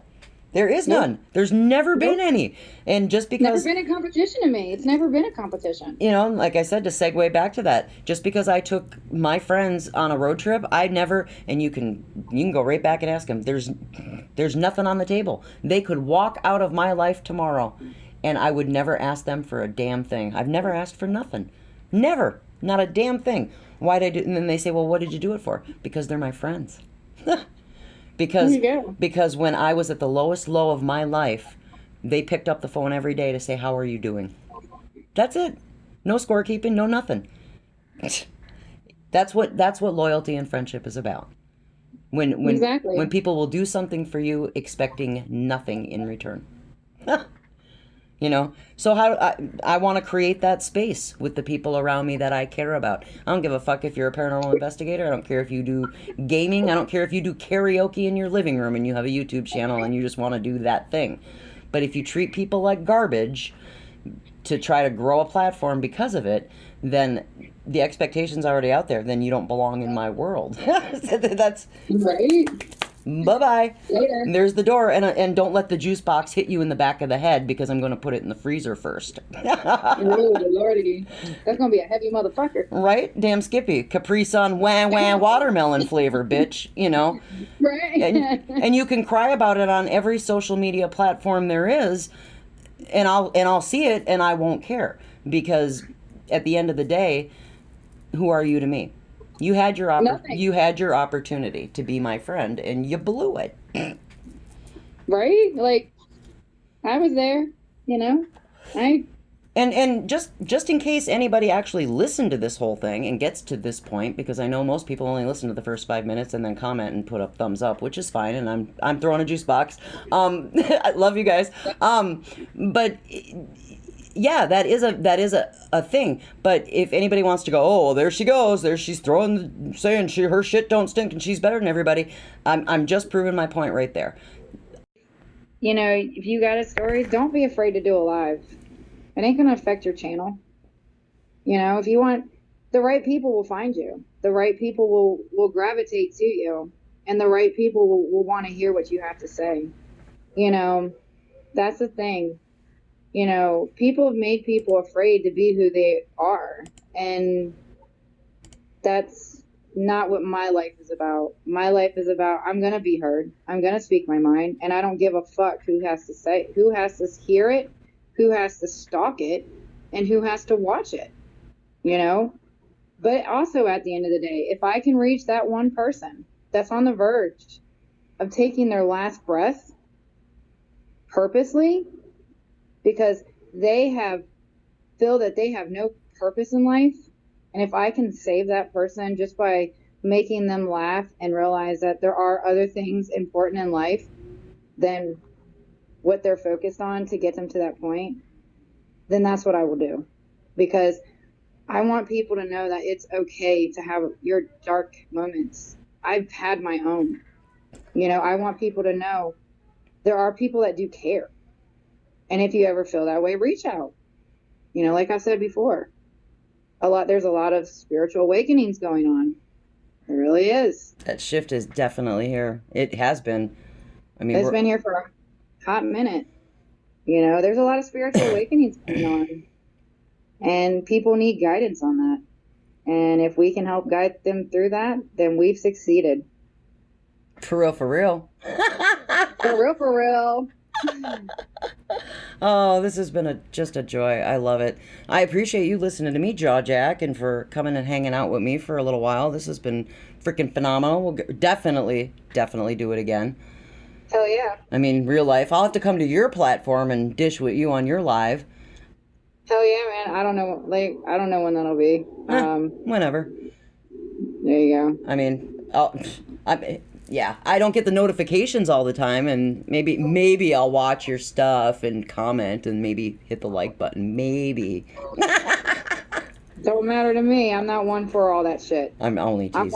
There is none. There's never been any. And just because... Never been a competition to me. It's never been a competition. Like I said, to segue back to that, just because I took my friends on a road trip, I never... And you can go right back and ask them. There's nothing on the table. They could walk out of my life tomorrow and I would never ask them for a damn thing. I've never asked for nothing. Never. Not a damn thing. Why'd I do? And then they say, well, what did you do it for? Because they're my friends. Because when I was at the lowest low of my life, they picked up the phone every day to say, how are you doing? That's it. No scorekeeping, no nothing. That's what loyalty and friendship is about. When people will do something for you expecting nothing in return. You know, so I want to create that space with the people around me that I care about. I don't give a fuck if you're a paranormal investigator. I don't care if you do gaming. I don't care if you do karaoke in your living room and you have a YouTube channel and you just want to do that thing. But if you treat people like garbage to try to grow a platform because of it, then the expectation's already out there. Then you don't belong in my world. That's right. Bye-bye. Later. There's the door, and don't let the juice box hit you in the back of the head because I'm going to put it in the freezer first. Oh, lordy. That's going to be a heavy motherfucker. Right? Damn Skippy. Capri Sun, wah, wah, watermelon flavor, bitch. You know? Right. And you can cry about it on every social media platform there is, and I'll see it, and I won't care. Because at the end of the day, who are you to me? You had your opportunity to be my friend, and you blew it. Right? Like, I was there, you know? And just in case anybody actually listened to this whole thing and gets to this point, because I know most people only listen to the first 5 minutes and then comment and put up thumbs up, which is fine, and I'm throwing a juice box. I love you guys. But yeah, that is a thing. But if anybody wants to go, oh, well, there she goes, there she's saying her shit don't stink and she's better than everybody, I'm just proving my point right there. You know, if you got a story, don't be afraid to do a live. It ain't gonna affect your channel. You know, if you want, the right people will find you. The right people will gravitate to you, and the right people will want to hear what you have to say. You know, that's the thing. You know, people have made people afraid to be who they are. And that's not what my life is about. My life is about, I'm going to be heard. I'm going to speak my mind. And I don't give a fuck who has to say, who has to hear it, who has to stalk it, and who has to watch it. You know? But also at the end of the day, if I can reach that one person that's on the verge of taking their last breath purposely, because they feel that they have no purpose in life. And if I can save that person just by making them laugh and realize that there are other things important in life than what they're focused on to get them to that point, then that's what I will do. Because I want people to know that it's okay to have your dark moments. I've had my own. You know, I want people to know there are people that do care. And if you ever feel that way, reach out. You know, like I said before, there's a lot of spiritual awakenings going on. There really is. That shift is definitely here. It has been. I mean, it's been here for a hot minute. You know, there's a lot of spiritual awakenings going on. And people need guidance on that. And if we can help guide them through that, then we've succeeded. For real, for real. For real, for real. Oh, this has been just a joy. I love it. I appreciate you listening to me, Jaw Jack, and for coming and hanging out with me for a little while. This has been freaking phenomenal. We'll definitely do it again. Hell yeah. I mean, real life. I'll have to come to your platform and dish with you on your live. Hell yeah, man. I don't know when that'll be. Whenever. There you go. I mean, yeah, I don't get the notifications all the time, and maybe I'll watch your stuff and comment and maybe hit the like button. Maybe. Don't matter to me. I'm not one for all that shit. I'm only teasing you.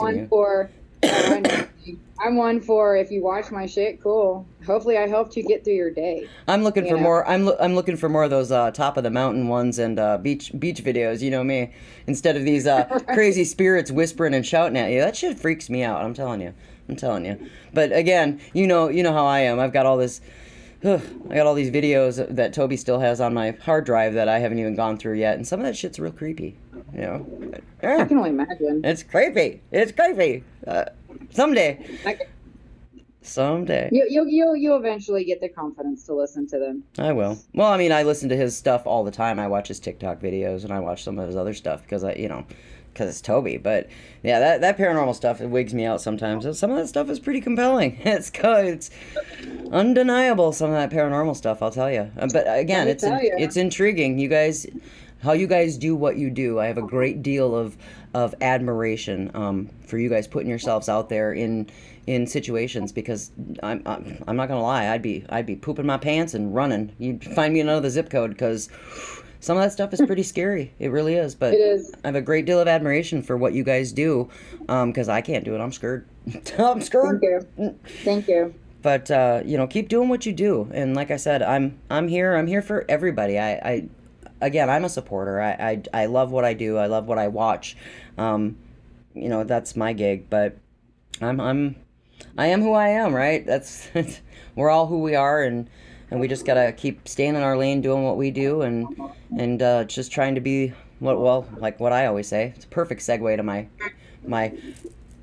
I'm one for if you watch my shit, cool. Hopefully I helped you get through your day. I'm looking for more. I'm looking for more of those top of the mountain ones and beach videos. You know me. Instead of these crazy spirits whispering and shouting at you. That shit freaks me out. I'm telling you. But again, you know how I am. I've got all this. I got all these videos that Toby still has on my hard drive that I haven't even gone through yet, and some of that shit's real creepy. You know. But, I can only imagine. It's creepy. Someday. Someday. You'll eventually get the confidence to listen to them. I will. Well, I mean, I listen to his stuff all the time. I watch his TikTok videos and I watch some of his other stuff because because it's Toby. But yeah, that paranormal stuff, it wigs me out sometimes. Some of that stuff is pretty compelling. It's good. It's undeniable. Some of that paranormal stuff, I'll tell you. But again, it's intriguing. You guys, how you guys do what you do. I have a great deal of admiration for you guys putting yourselves out there in situations, because I'm not gonna lie, I'd be pooping my pants and running. You'd find me another zip code, because some of that stuff is pretty scary. It really is. But It is. I have a great deal of admiration for what you guys do, because I can't do it. I'm scared. I'm scared. Thank you. But keep doing what you do. And like I said, I'm here. I'm here for everybody. Again, I'm a supporter. I love what I do. I love what I watch. That's my gig. But I am who I am, right? We're all who we are, and we just gotta keep staying in our lane, doing what we do, and just trying to be like what I always say. It's a perfect segue to my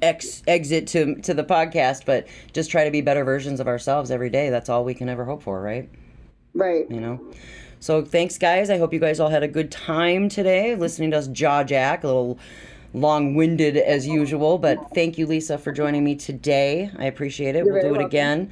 exit to the podcast, but just try to be better versions of ourselves every day. That's all we can ever hope for, right? Right. So thanks, guys. I hope you guys all had a good time today listening to us jaw jack, a little long-winded as usual, but thank you, Lisa, for joining me today. I appreciate it. We'll do it again.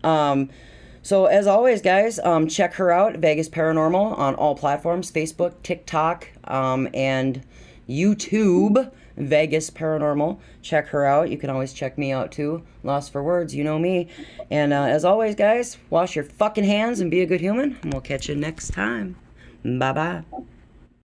So as always, guys, check her out, Vegas Paranormal, on all platforms: Facebook, TikTok, and YouTube, Vegas Paranormal. Check her out. You can always check me out too. Lost for words, you know me. And as always, guys, wash your fucking hands and be a good human, and we'll catch you next time. Bye-bye.